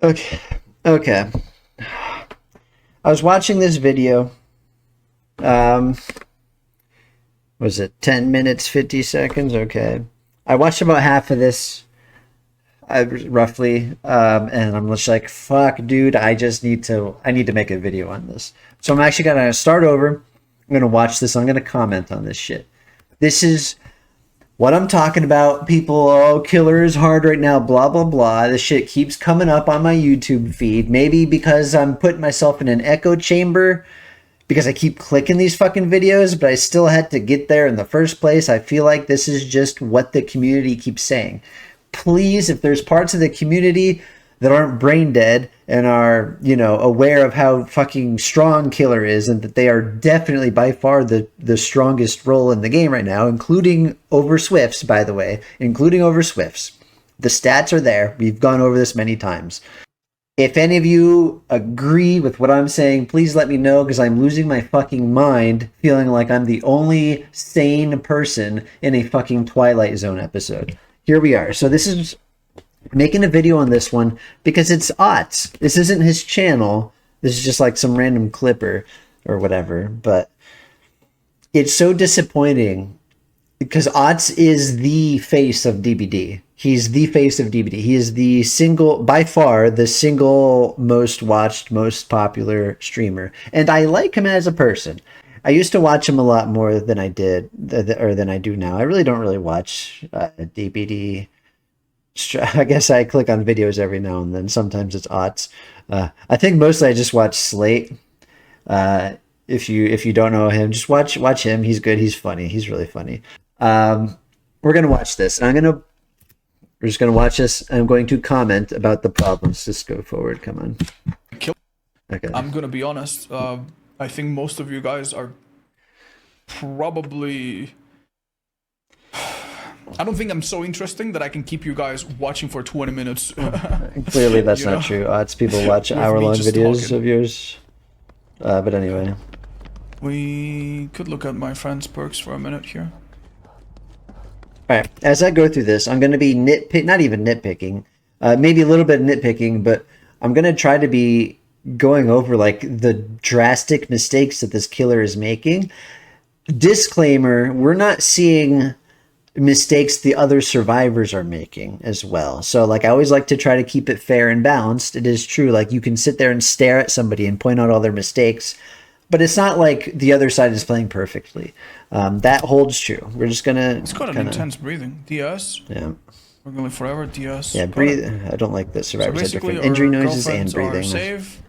Okay. Okay. I was watching this video. Um, was it 10 minutes, 50 seconds? Okay. I watched about half of this, roughly, and I'm just like, fuck, dude, I need to make a video on this. So I'm actually gonna start over. I'm gonna watch this. I'm gonna comment on this shit. This is what I'm talking about. People, oh, killer is hard right now, blah, blah, blah. This shit keeps coming up on my YouTube feed. Maybe because I'm putting myself in an echo chamber because I keep clicking these fucking videos, but I still had to get there in the first place. I feel like this is just what the community keeps saying. Please, if there's parts of the community that aren't brain dead and are, aware of how fucking strong Killer is and that they are definitely by far the strongest role in the game right now, including over Swifts, by the way, including over Swifts. The stats are there. We've gone over this many times. If any of you agree with what I'm saying, please let me know, because I'm losing my fucking mind feeling like I'm the only sane person in a fucking Twilight Zone episode. Here we are. So this is making a video on this one because it's Otz. This isn't his channel. This is just like some random clipper or whatever. But it's so disappointing because Otz is the face of DBD. He's the face of DBD. He is by far, the single most watched, most popular streamer. And I like him as a person. I used to watch him a lot more than I did, or than I do now. I really don't really watch DBD. I guess I click on videos every now and then. Sometimes it's Otz. I think mostly I just watch Slate. If you don't know him, just watch him. He's good. He's funny. He's really funny. We're gonna watch this, and we're just gonna watch this. And I'm going to comment about the problems. Just go forward. Come on. Okay. I'm gonna be honest. I think most of you guys are probably. I don't think I'm so interesting that I can keep you guys watching for 20 minutes. Clearly, that's not true. It's people watch hour-long videos of yours. But anyway. We could look at my friend's perks for a minute here. Alright, as I go through this, I'm going to be not even nitpicking. Maybe a little bit of nitpicking, but I'm going to try to be going over like the drastic mistakes that this killer is making. Disclaimer, we're not seeing mistakes the other survivors are making as well. So like I always like to try to keep it fair and balanced. It is true, like you can sit there and stare at somebody and point out all their mistakes, but it's not like the other side is playing perfectly. That holds true. We're just gonna. It's got an intense breathing. DS. Yeah. We're going forever. DS. Yeah, breathe. I don't like that survivors have different injury noises and breathing. Save.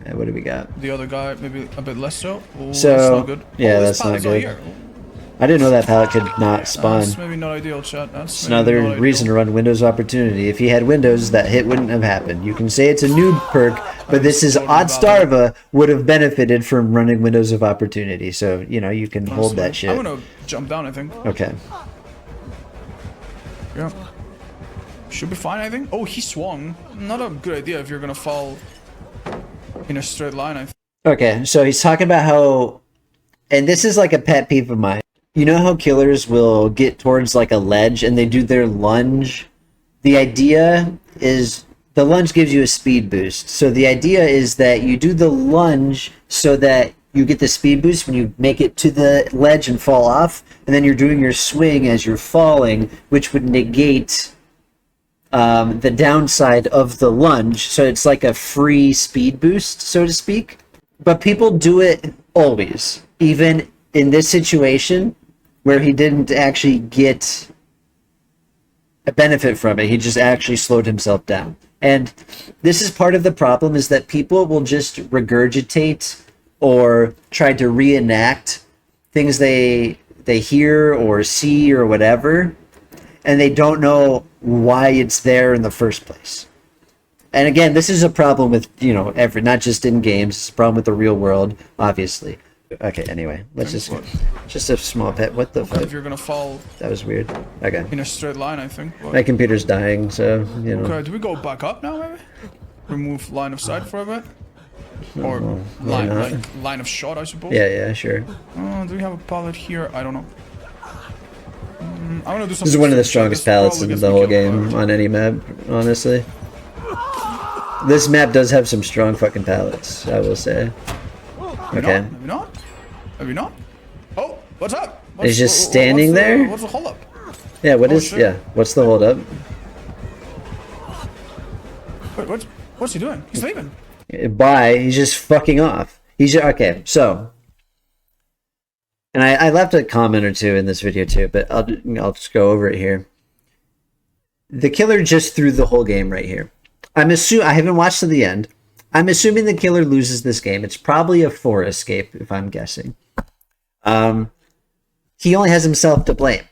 Yeah, what do we got? The other guy maybe a bit less so. Oh, so that's not good. Yeah, that's not good. I didn't know that pallet could not spawn. That's maybe not ideal, chat. That's another reason to run Windows Opportunity. If he had Windows, that hit wouldn't have happened. You can say it's a noob perk, but this is Otzdarva would have benefited from running Windows of Opportunity. So, you can hold that shit. I'm gonna jump down, I think. Okay. Yeah. Should be fine, I think. Oh, he swung. Not a good idea if you're gonna fall in a straight line, I think. Okay, so he's talking about how... And this is like a pet peeve of mine. You know how killers will get towards like a ledge and they do their lunge? The idea is the lunge gives you a speed boost. So the idea is that you do the lunge so that you get the speed boost when you make it to the ledge and fall off, and then you're doing your swing as you're falling, which would negate the downside of the lunge. So it's like a free speed boost, so to speak. But people do it always, even in this situation where he didn't actually get a benefit from it. He just actually slowed himself down. And this is part of the problem, is that people will just regurgitate or try to reenact things they hear or see or whatever, and they don't know why it's there in the first place. And again, this is a problem with, not just in games, it's a problem with the real world, obviously. Okay, anyway, let's just a small pet. What the fuck? If you're gonna fall. That was weird. Okay. In a straight line, I think. But... My computer's dying, so, Okay, do we go back up now, maybe? Remove line of sight for a bit? Or line of shot, I suppose? Yeah, sure. Do we have a pallet here? I don't know. I wanna do something. This is one of the strongest pallets in the whole game, on any map, honestly. This map does have some strong fucking pallets, I will say. Okay. Maybe not. Maybe not. Oh, what's up? He's just standing there? What's the hold up? Yeah, what's the hold up? Wait, what's he doing? He's leaving. Bye. He's just fucking off. Okay, so... And I left a comment or two in this video too, but I'll just go over it here. The killer just threw the whole game right here. I haven't watched to the end. I'm assuming the killer loses this game. It's probably a 4 escape, if I'm guessing. He only has himself to blame.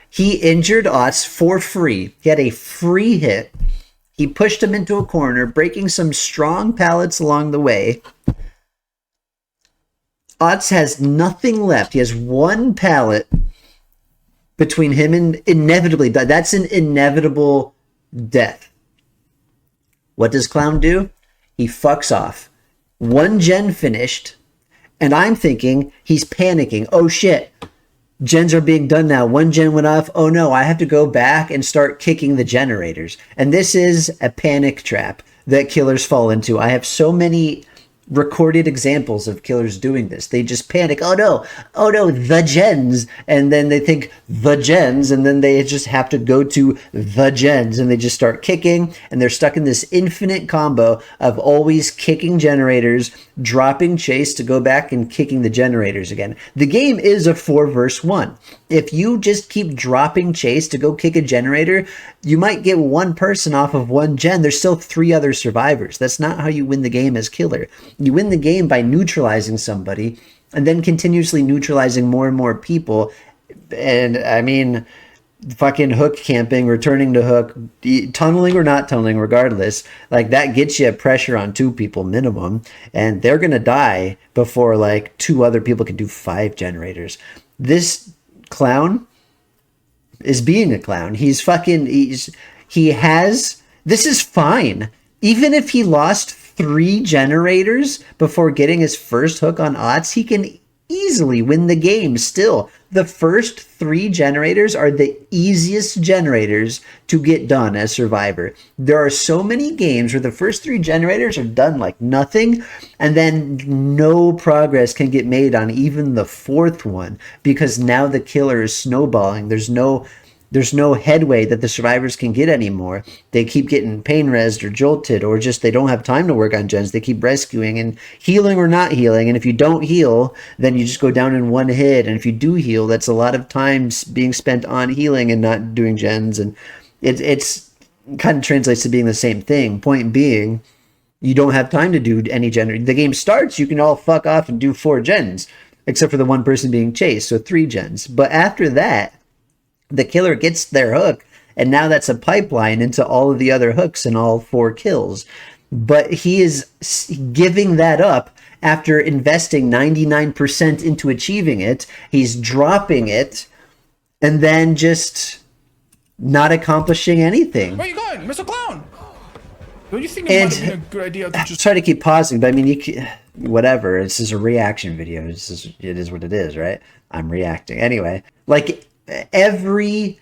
He injured Otz for free. He had a free hit. He pushed him into a corner, breaking some strong pallets along the way. Otz has nothing left. He has 1 pallet between him and inevitably die. That's an inevitable death. What does Clown do? He fucks off. 1 gen finished, and I'm thinking he's panicking. Oh shit, gens are being done now. 1 gen went off. Oh no, I have to go back and start kicking the generators. And this is a panic trap that killers fall into. I have so many recorded examples of killers doing this. They just panic. Oh no, the gens. And then they think the gens, and then they just have to go to the gens, and they just start kicking, and they're stuck in this infinite combo of always kicking generators, dropping chase to go back and kicking the generators again. The game is a 4 versus 1. If you just keep dropping chase to go kick a generator, you might get 1 person off of 1 gen. There's still 3 other survivors. That's not how you win the game as killer. You win the game by neutralizing somebody and then continuously neutralizing more and more people. And I mean, fucking hook camping, returning to hook, tunneling or not tunneling, regardless, like that gets you pressure on 2 people minimum, and they're gonna die before like 2 other people can do 5 generators. This clown is being a clown. This is fine. Even if he lost 3 generators before getting his first hook on Otz, he can easily win the game still. The first 3 generators are the easiest generators to get done as Survivor. There are so many games where the first 3 generators are done like nothing, and then no progress can get made on even the 4th one, because now the killer is snowballing. There's no headway that the survivors can get anymore. They keep getting pain resed or jolted, or just they don't have time to work on gens. They keep rescuing and healing or not healing. And if you don't heal, then you just go down in 1 hit. And if you do heal, that's a lot of time being spent on healing and not doing gens. And it's kind of translates to being the same thing. Point being, you don't have time to do any gen. The game starts, you can all fuck off and do 4 gens, except for the 1 person being chased, so 3 gens. But after that, the killer gets their hook, and now that's a pipeline into all of the other hooks and all 4 kills. But he is giving that up after investing 99% into achieving it. He's dropping it and then just not accomplishing anything. Where are you going, Mr. Clown? Don't you think it might have been a good idea to just... Sorry to keep pausing, but I mean, whatever. This is a reaction video. It is what it is, right? I'm reacting. Anyway, like... Every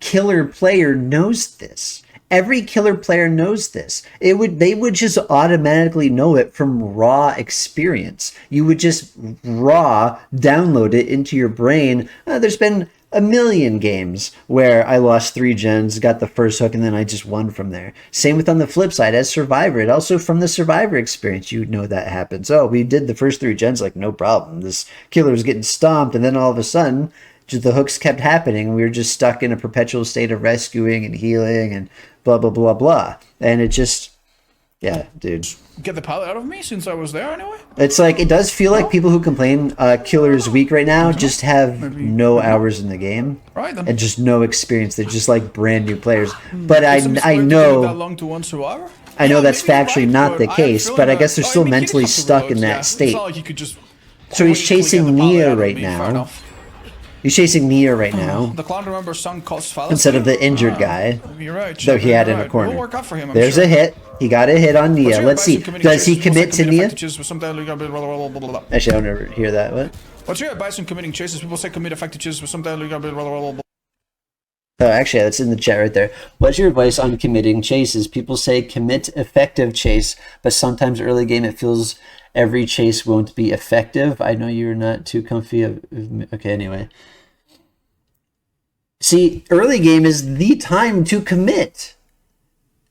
killer player knows this. Every killer player knows this. They would just automatically know it from raw experience. You would just raw download it into your brain. There's been a million games where I lost 3 gens, got the first hook, and then I just won from there. Same with on the flip side as Survivor. It also from the Survivor experience, you know that happens. Oh, we did the first 3 gens, like no problem. This killer was getting stomped, and then all of a sudden, just the hooks kept happening. We were just stuck in a perpetual state of rescuing and healing and blah, blah, blah, blah. And it just, yeah, dude. Get the pallet out of me since I was there anyway? It's like, it does feel like people who complain killer's weak right now just have no hours in the game. Right, then. And just no experience. They're just like brand new players. But I know... That long to one survivor? I know that's factually not the case, but I guess they're still mentally stuck in that state. It's not like you could just So he's chasing Nia right now. He's chasing Nia right now. The clown remembers sunk cost fallacy. Instead of the injured guy. You're right. Though he had in a corner. It'll work out for him, There's sure. a hit. He got a hit on Nia. Let's see. Does he commit to Nia? Actually, I don't ever hear that. What? What's your advice on committing chases? People say commit effective chases, but sometimes Oh, actually, that's in the chat right there. What's your advice on committing chases? People say commit effective chase, but sometimes early game it feels every chase won't be effective. I know you're not too comfy. Okay, anyway. See, early game is the time to commit.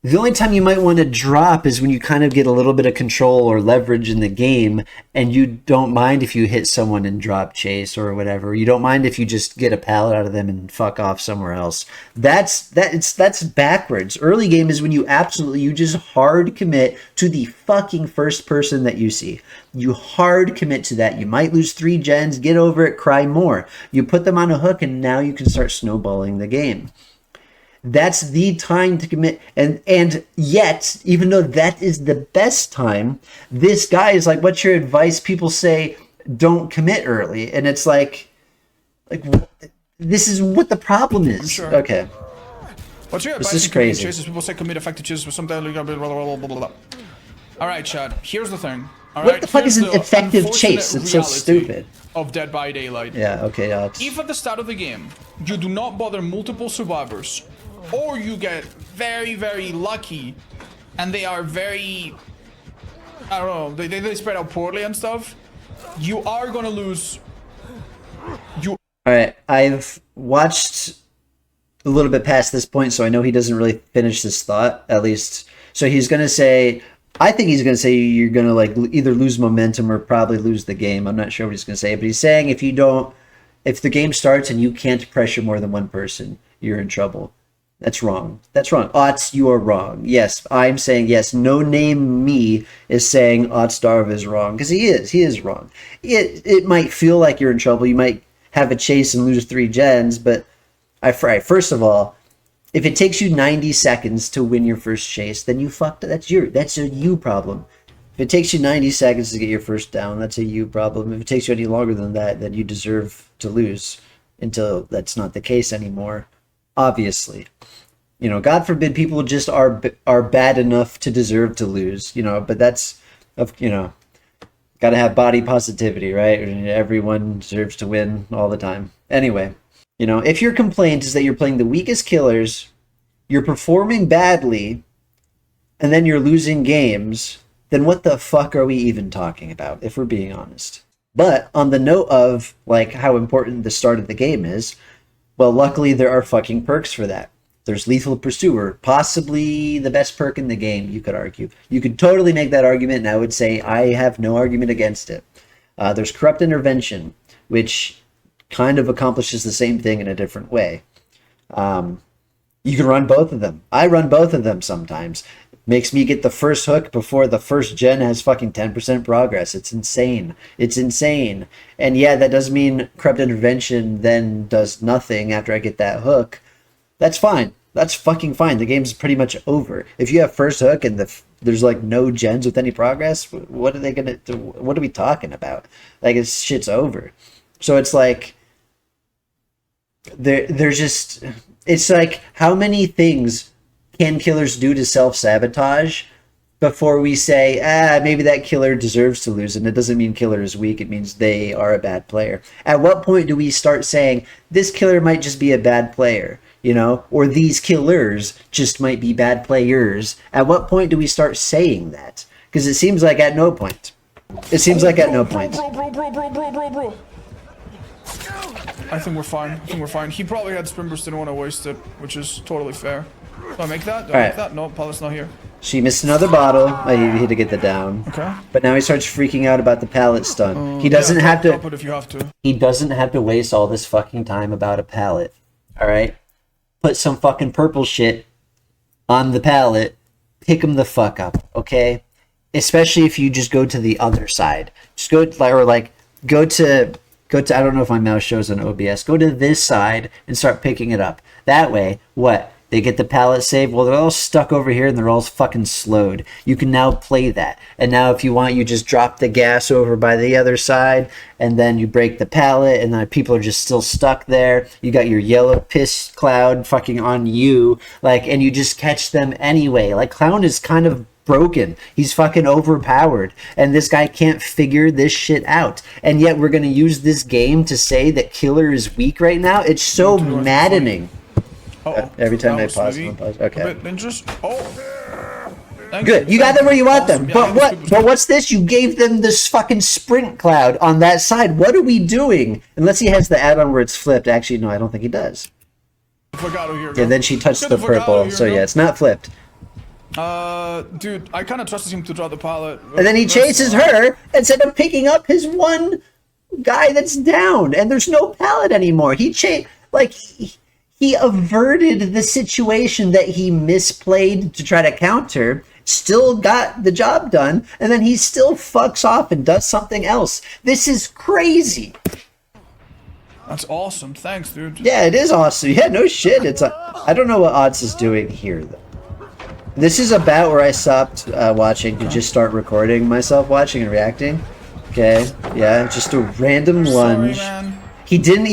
The only time you might want to drop is when you kind of get a little bit of control or leverage in the game, and you don't mind if you hit someone and drop chase or whatever. You don't mind if you just get a pallet out of them and fuck off somewhere else. That's backwards. Early game is when you just hard commit to the fucking first person that you see. You hard commit to that. You might lose 3 gens, get over it, cry more. You put them on a hook, and now you can start snowballing the game. That's the time to commit. And yet, even though that is the best time, this guy is like, what's your advice? People say, don't commit early. And it's like this is what the problem is. Sure. Okay. What's your advice? This is crazy. Chases? People say commit effective chases with something like blah, blah, blah, blah, blah. All right, Chad. Here's the thing. All what right? the fuck Here's is an effective chase? It's so stupid. Of Dead by Daylight. Yeah, okay. If at the start of the game, you do not bother multiple survivors, or you get very, very lucky, and they are very, I don't know, they spread out poorly and stuff, you are gonna lose. Alright, I've watched a little bit past this point, so I know he doesn't really finish this thought, at least. So he's gonna say, I think he's gonna say you're gonna like either lose momentum or probably lose the game. I'm not sure what he's gonna say, but he's saying if the game starts and you can't pressure more than one person, you're in trouble. That's wrong. That's wrong. Otz, you are wrong. Yes, I'm saying yes. No name me is saying Otzdarva is wrong, because he is. He is wrong. It might feel like you're in trouble. You might have a chase and lose 3 gens, but first of all, if it takes you 90 seconds to win your first chase, then you fucked it. That's a you problem. If it takes you 90 seconds to get your first down, that's a you problem. If it takes you any longer than that, then you deserve to lose until that's not the case anymore. Obviously, God forbid people just are bad enough to deserve to lose, but that's, got to have body positivity, right? Everyone deserves to win all the time. Anyway, if your complaint is that you're playing the weakest killers, you're performing badly, and then you're losing games, then what the fuck are we even talking about, if we're being honest? But on the note of how important the start of the game is, well, luckily there are fucking perks for that. There's Lethal Pursuer, possibly the best perk in the game, you could argue. You could totally make that argument, and I would say I have no argument against it. There's Corrupt Intervention, which kind of accomplishes the same thing in a different way. You can run both of them. I run both of them sometimes. Makes me get the first hook before the first gen has fucking 10% progress. It's insane. It's insane. And yeah, that does mean Corrupt Intervention then does nothing after I get that hook. That's fine. That's fucking fine. The game's pretty much over. If you have first hook and there's no gens with any progress, what are they gonna do? What are we talking about? It's shit's over. So it's there's just, it's how many things can killers do to self-sabotage before we say, maybe that killer deserves to lose? And it doesn't mean killer is weak. It means they are a bad player. At what point do we start saying, this killer might just be a bad player, or these killers just might be bad players? At what point do we start saying that? Because it seems like at no point. It seems like at no point. Bro. I think we're fine. He probably had Spin Burst, didn't want to waste it, which is totally fair. Do I make that? Make that? No, Paul's not here. She missed another bottle. He had to get the down. Okay. But now he starts freaking out about the pallet stun. He doesn't have to. It if you have to. He doesn't have to waste all this fucking time about a pallet. All right. Put some fucking purple shit on the pallet. Pick him the fuck up. Okay. Especially if you just go to the other side. Just go go to. I don't know if my mouse shows on OBS. Go to this side and start picking it up. That way, what? They get the pallet save. Well, they're all stuck over here and they're all fucking slowed. You can now play that. And now if you want, you just drop the gas over by the other side and then you break the pallet and then people are just still stuck there. You got your yellow piss cloud fucking on you. And you just catch them anyway. Clown is kind of broken. He's fucking overpowered. And this guy can't figure this shit out. And yet we're going to use this game to say that killer is weak right now. It's so maddening. Uh-oh. Every time That I was pause, maybe I'm pause. a Okay. bit dangerous. Oh. Thank Good. You got them where you want Awesome. them. Yeah, But it was good, it was good. what's this? You gave them this fucking sprint cloud on that side. What are we doing? Unless he has the add-on where it's flipped. Actually, no, I don't think he does. Avocado here. Yeah, then she touched Get the avocado purple. here, So go. yeah, it's not flipped. Dude, I kind of trusted him to draw the pallet. And then he chases her instead of picking up his one guy that's down. And there's no pallet anymore. He averted the situation that he misplayed to try to counter, still got the job done, and then he still fucks off and does something else. This is crazy. That's awesome. Thanks, dude. Yeah, it is awesome. Yeah, no shit. I don't know what Odds is doing here, though. This is about where I stopped watching to just start recording myself watching and reacting. Okay, yeah, just a random lunge. Sorry, man. He didn't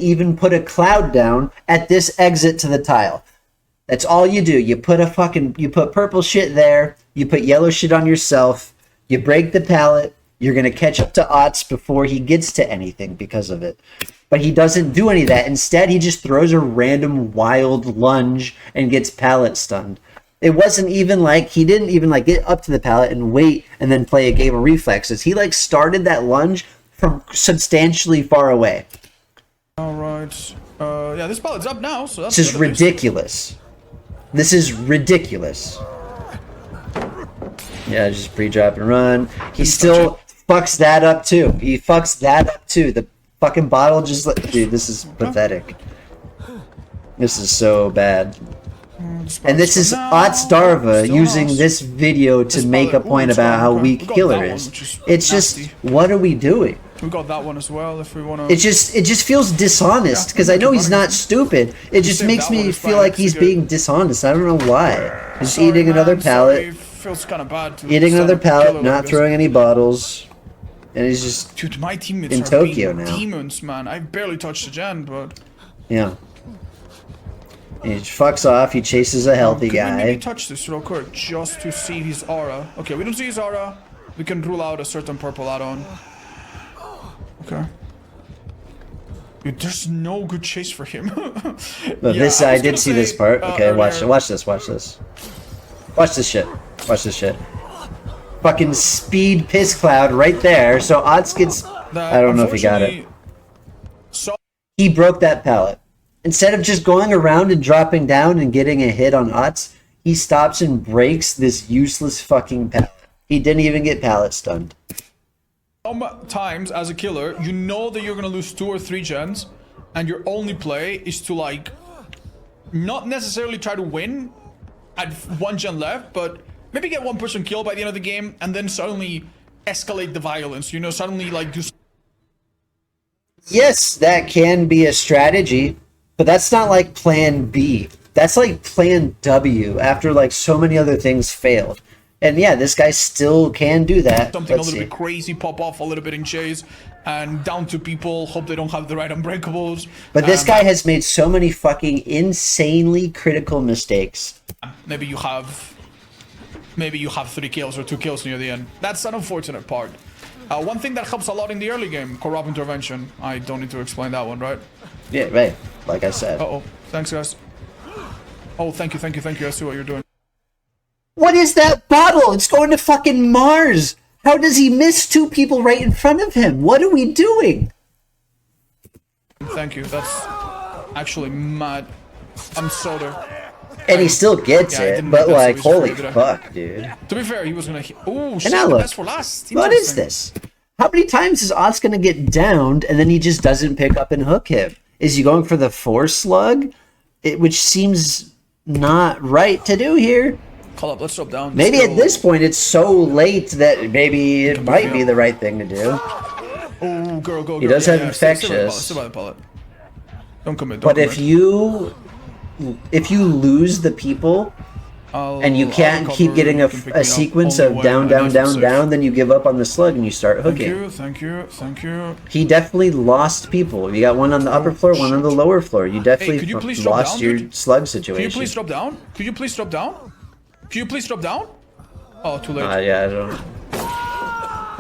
even put a cloud down at this exit to the tile. That's all you do. You put purple shit there. You put yellow shit on yourself. You break the pallet. You're gonna catch up to Otz before he gets to anything because of it. But he doesn't do any of that. Instead, he just throws a random wild lunge and gets pallet stunned. It wasn't even like he didn't even like get up to the pallet and wait and then play a game of reflexes. He like started that lunge from substantially far away. All right. Yeah, this pallet's up now, so that's This is good at least. ridiculous. This is ridiculous. Yeah, just pre-drop and run. He still fucks that up too. He fucks that up too. The fucking bottle just dude, this is pathetic. This is so bad. And this is Otzdarva using this video to make a point about how weak Killer is. It's just, what are we doing? We got that one as well if we want to. It just feels dishonest because I know he's not stupid. It just makes me feel like he's being dishonest. I don't know why. He's eating another pallet, Feels kind of bad. To eating another send a killer pallet, like not this. throwing any bottles, and he's just Dude, my teammates in are Tokyo being now. demons, man. I barely touched the gen, but. yeah. He fucks off. He chases a healthy Could we maybe guy. touch this real quick just to see his aura? Okay, we don't see his aura. We can rule out a certain purple add-on. Okay. Dude, there's no good chase for him. But Yeah, this I I was did gonna see this say, part. Okay, watch earlier- watch this. Watch this shit. Watch this shit. Fucking speed piss cloud right there. So Otz gets. that I don't know if he got it. unfortunately- So He broke that pallet. Instead of just going around and dropping down and getting a hit on Otz, he stops and breaks this useless fucking pallet. He didn't even get pallet stunned. sometimes as a killer, you know that you're gonna lose 2 or 3 gens, and your only play is to like, not necessarily try to win at 1 gen left, but maybe get 1 person killed by the end of the game, and then suddenly escalate the violence. You know, suddenly like do. Yes, that can be a strategy, but that's not like plan B. That's like plan W after like so many other things failed. And yeah, this guy still can do that. Something a Let's little see. bit crazy, pop off a little bit in chase, and down to people, hope they don't have the right unbreakables. But this guy has made so many fucking insanely critical mistakes. Maybe you have 3 kills or 2 kills near the end. That's an unfortunate part. One thing that helps a lot in the early game, corrupt intervention. I don't need to explain that one, right? Yeah, right. Like I said. Uh-oh. Thanks, guys. Oh, thank you. I see what you're doing. What is that bottle? It's going to fucking Mars. How does he miss 2 people right in front of him? What are we doing? Thank you. That's actually mad. I'm soda. And he still gets Yeah, I it, didn't but make that like, so easy holy for you, did I? fuck, dude. To be fair, he was gonna. Oh shit! And now The look. best for last. What is Interesting. this? How many times is Oz gonna get downed and then he just doesn't pick up and hook him? Is he going for the 4 slug? Which seems not right to do here. Hold up, let's drop down. Maybe Still- at this point it's so late that maybe it might be the right thing to do. Oh, girl, go. He does have infectious. Stay by the pallet. Don't commit. But if you lose the people and you can't keep getting a sequence of down, then you give up on the slug and you start hooking. Thank you. He definitely lost people. You got one on the upper floor, one on the lower floor. You definitely could you please drop lost down, your dude? slug Can situation. you please drop down? Oh, too late. Yeah, I don't.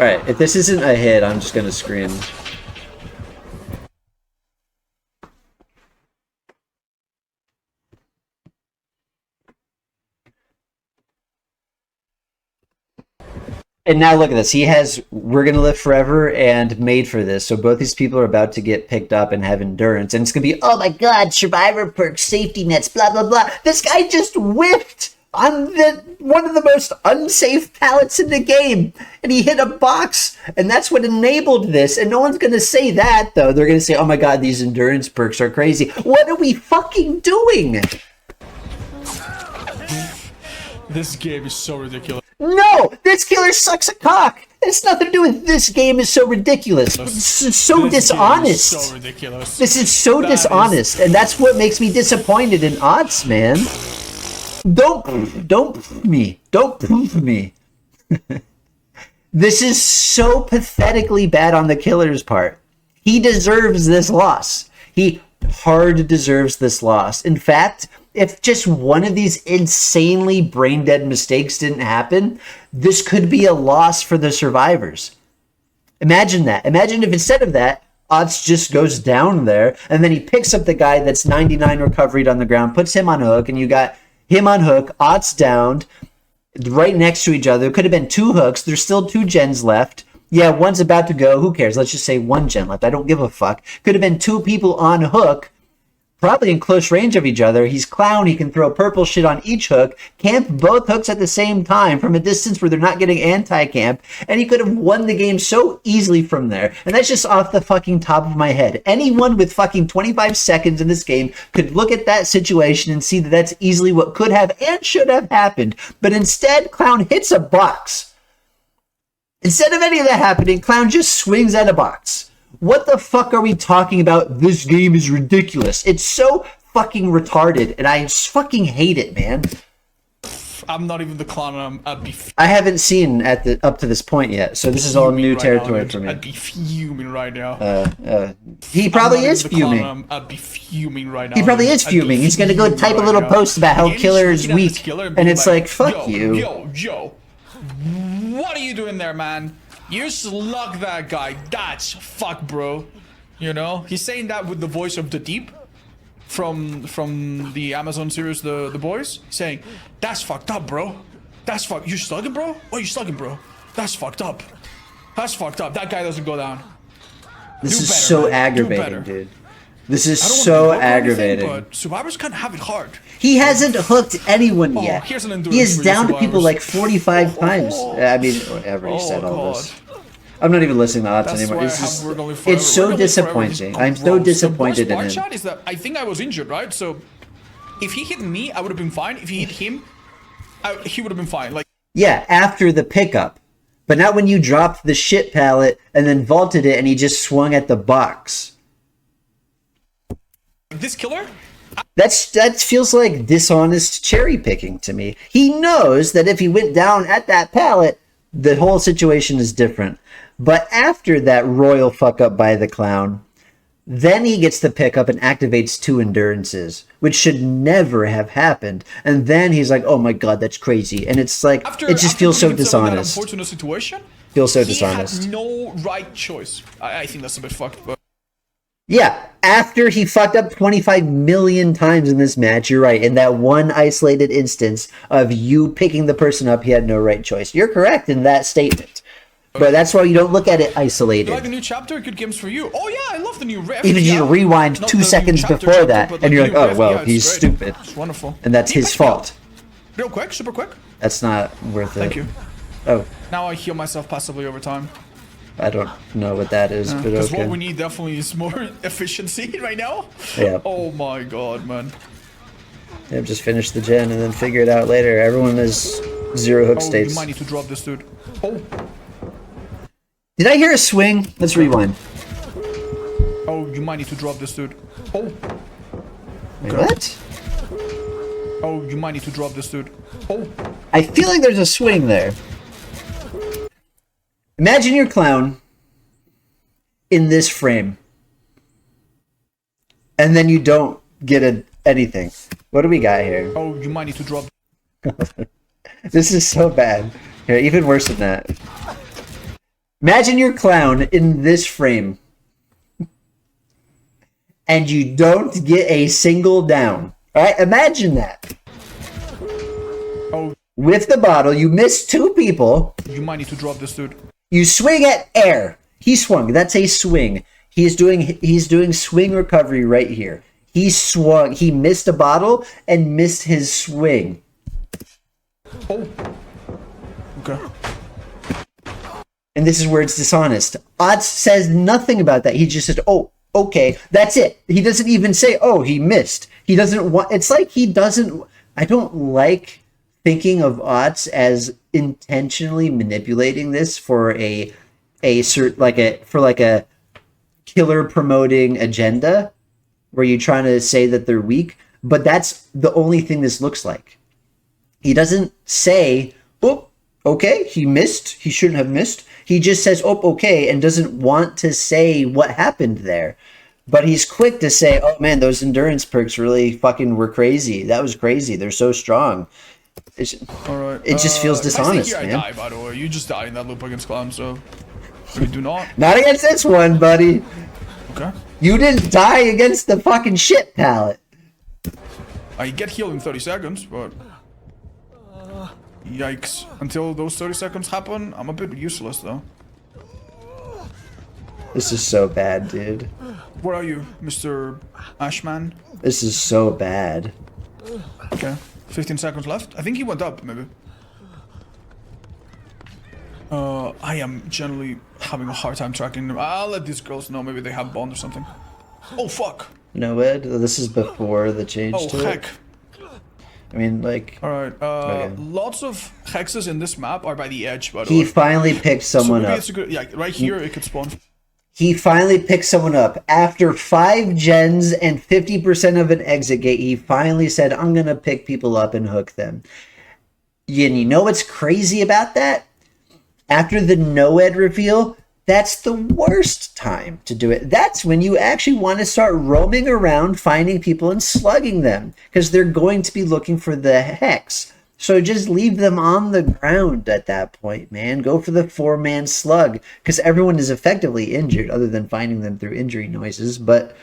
Alright, if this isn't a hit, I'm just gonna scream. And now look at this. He has We're Gonna Live Forever and Made for This. So both these people are about to get picked up and have endurance. And it's going to be, oh my God, survivor perks, safety nets, blah, blah, blah. This guy just whiffed on one of the most unsafe pallets in the game. And he hit a box. And that's what enabled this. And no one's going to say that, though. They're going to say, oh my God, these endurance perks are crazy. What are we fucking doing? This game is so ridiculous. No! This killer sucks a cock! It's nothing to do with this game is so ridiculous. It's so dishonest. Is so ridiculous. This is so dishonest, and that's what makes me disappointed in odds, man. Don't prove me. Don't prove me. This is so pathetically bad on the killer's part. He deserves this loss. He hard deserves this loss. In fact, if just one of these insanely brain-dead mistakes didn't happen, this could be a loss for the survivors. Imagine that. Imagine if instead of that, Otz just goes down there, and then he picks up the guy that's 99 recovered on the ground, puts him on hook, and you got him on hook, Otz downed, right next to each other. It could have been 2 hooks. There's still 2 gens left. Yeah, one's about to go. Who cares? Let's just say 1 gen left. I don't give a fuck. Could have been 2 people on hook, probably in close range of each other. He's clown. He can throw purple shit on each hook, camp both hooks at the same time from a distance where they're not getting anti-camp, and he could have won the game so easily from there. And that's just off the fucking top of my head. Anyone with fucking 25 seconds in this game could look at that situation and see that that's easily what could have and should have happened. But instead, Clown hits a box. Instead of any of that happening, Clown just swings at a box. What the fuck are we talking about? This game is ridiculous. It's so fucking retarded, and I just fucking hate it, man. I'm not even the clown. I haven't seen up to this point yet, so this is all new territory for me. I'd be fuming right now. He probably is fuming. I'd be fuming right now. He probably is fuming. He's gonna go type a little post about how Killer is weak, and it's like, fuck you. Yo, what are you doing there, man? You slug that guy. That's fuck, bro. You know, he's saying that with the voice of the deep from the Amazon series, the boys, saying, "That's fucked up, bro. That's fucked. You slugging, bro? Oh, you slugging, bro? That's fucked up. That's fucked up. That guy doesn't go down." This is so aggravating, dude. This is so aggravating. But survivors can't have it hard. He hasn't hooked anyone yet. He is down to people like 45 times. I mean, whatever, he said all this. I'm not even listening to odds anymore. It's so disappointing. I'm so disappointed in him. Shot is that I think I was injured, right? So if he hit me, I would have been fine. If he hit him, he would have been fine. Like, yeah, after the pickup, but not when you dropped the shit pallet and then vaulted it and he just swung at the box. This killer? That feels like dishonest cherry picking to me. He knows that if he went down at that pallet, the whole situation is different. But after that royal fuck up by the clown, then he gets the pickup and activates 2 endurances, which should never have happened. And then he's like, "Oh my God, that's crazy!" And it's like, it just feels so dishonest. Unfortunate situation. Feels so dishonest. He had no right choice. I think that's a bit fucked, but. Yeah, after he fucked up 25 million times in this match, you're right. In that one isolated instance of you picking the person up, he had no right choice. You're correct in that statement. But that's why you don't look at it isolated. You like the new chapter? Good games for you. Oh yeah, I love the new ref. Even you rewind 2 seconds before that, and you're like, oh, well, he's stupid. It's wonderful. And that's his fault. Real quick, super quick. That's not worth it. Thank you. Oh. Now I heal myself passively over time. I don't know what that is, but okay. Because what we need definitely is more efficiency right now. Yeah. Oh my God, man. Yeah, just finish the gen and then figure it out later. Everyone is 0 hook states. You might need to drop this dude. Oh. Did I hear a swing? Let's rewind. Oh, you might need to drop this dude. Oh. Wait, what? Oh, you might need to drop this dude. Oh. I feel like there's a swing there. Imagine your clown in this frame. And then you don't get anything. What do we got here? Oh, you might need to drop. This is so bad. Here, even worse than that. Imagine your clown in this frame. And you don't get a single down. Alright, imagine that. Oh. with the bottle. You miss 2 people. You might need to drop this dude. You swing at air. He swung. That's a swing. He's doing swing recovery right here. He swung. He missed a bottle and missed his swing. Oh. Okay. And this is where it's dishonest. Otz says nothing about that. He just says, oh, okay, that's it. He doesn't even say, oh, he missed. He doesn't want, it's like he doesn't, I don't like thinking of Otz as intentionally manipulating this for a killer promoting agenda where you're trying to say that they're weak, but that's the only thing this looks like. He doesn't say, oh, okay, he missed. He shouldn't have missed. He just says, oh, okay, and doesn't want to say what happened there. But he's quick to say, oh, man, those endurance perks really fucking were crazy. That was crazy. They're so strong. All right. It just feels dishonest, man. I die, by the way. You just died in that loop against Clown, so we do not. Not against this one, buddy. Okay. You didn't die against the fucking shit palette. I get healed in 30 seconds, but... Yikes. Until those 30 seconds happen, I'm a bit useless, though. This is so bad, dude. Where are you, Mr. Ashman? This is so bad. Okay. 15 seconds left. I think he went up, maybe. I am generally having a hard time tracking them. I'll let these girls know. Maybe they have bond or something. Oh, fuck. No, Ed, this is before the change to it. Oh, heck. I mean, like... Alright, okay. Lots of hexes in this map are by the edge, by the He way. finally picked someone up. It's a good, yeah, right here it could spawn. He finally picked someone up. After 5 gens and 50% of an exit gate, he finally said, I'm going to pick people up and hook them. And you know what's crazy about that? After the no-ed reveal, that's the worst time to do it. That's when you actually want to start roaming around, finding people and slugging them, because they're going to be looking for the hex. So just leave them on the ground at that point, man. Go for the 4-man slug, because everyone is effectively injured, other than finding them through injury noises. But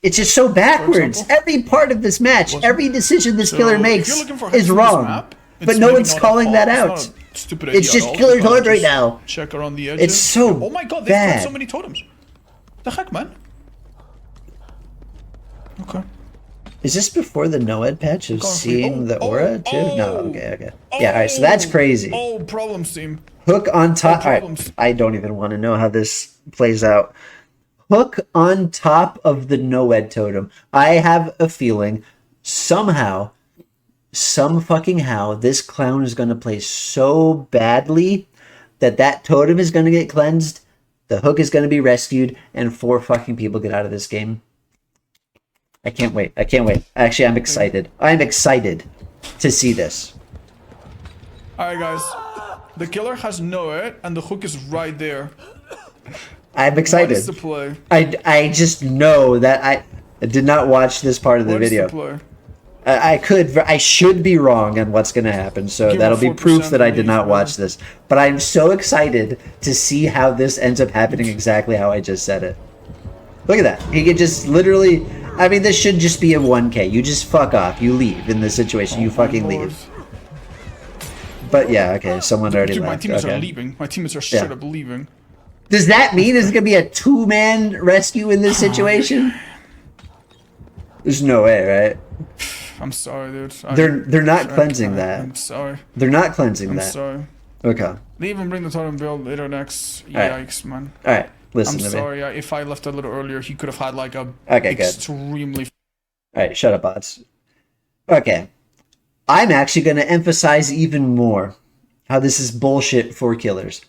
it's just so backwards. Every part of this match, every decision this killer makes is wrong. But no one's calling that out. It's just killer's hard right now. Check around the edges. It's so oh my god, they've bad. got so many totems. The heck, man? Okay. Is this before the no-ed patch of seeing the aura too? No, okay. Yeah, alright, so Oh, that's crazy. Oh, problems, team. Hook on top. Problems. I don't even want to know how this plays out. Hook on top of the no-ed totem. I have a feeling somehow, some fucking how, this clown is going to play so badly that that totem is going to get cleansed, the hook is going to be rescued, and 4 fucking people get out of this game. I can't wait. I can't wait. Actually, I'm excited. I'm excited to see this. Alright, guys. The killer has no it, and the hook is right there. I'm excited. What is the play? I just know that I did not watch this part of the video. What is the play? I should be wrong on what's going to happen, so that'll be proof that I did not watch this. But I'm so excited to see how this ends up happening exactly how I just said it. Look at that. He could just literally... I mean, this should just be a 1K. You just fuck off. You leave in this situation. You fucking leave. But yeah, okay. Someone already Dude, left. my teammates okay. are leaving. My teammates are straight up leaving. Does that mean there's going to be a 2-man rescue in this situation? There's no way, right? I'm sorry, dude. They're not cleansing that. I'm sorry. They're not cleansing that. I'm sorry. Okay. They even bring the totem build later next. Alright. Yikes, man. Alright, listen I'm to me. sorry. If I left a little earlier, he could have had like a Okay, good. extremely... Alright, shut up, bots. Okay. I'm actually going to emphasize even more how this is bullshit for killers.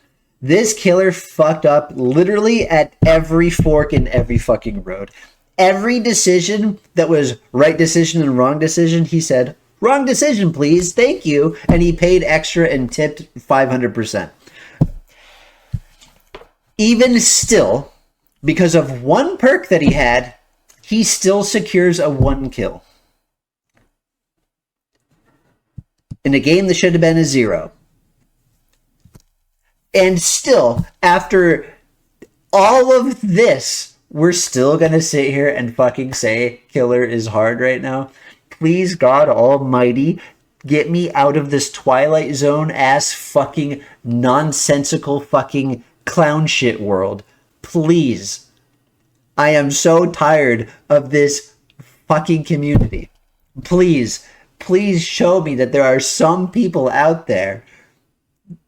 This killer fucked up literally at every fork in every fucking road. Every decision that was right decision and wrong decision, he said, wrong decision, please, thank you. And he paid extra and tipped 500%. Even still, because of one perk that he had, he still secures a 1 kill. In a game that should have been a 0. And still, after all of this, we're still going to sit here and fucking say killer is hard right now. Please, God Almighty, Get me out of this Twilight Zone ass fucking nonsensical fucking clown shit world. Please. I am so tired of this fucking community. Please show me that there are some people out there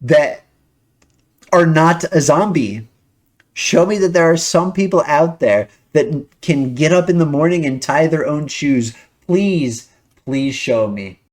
that are not a zombie. Show me that there are some people out there that can get up in the morning and tie their own shoes. Please show me.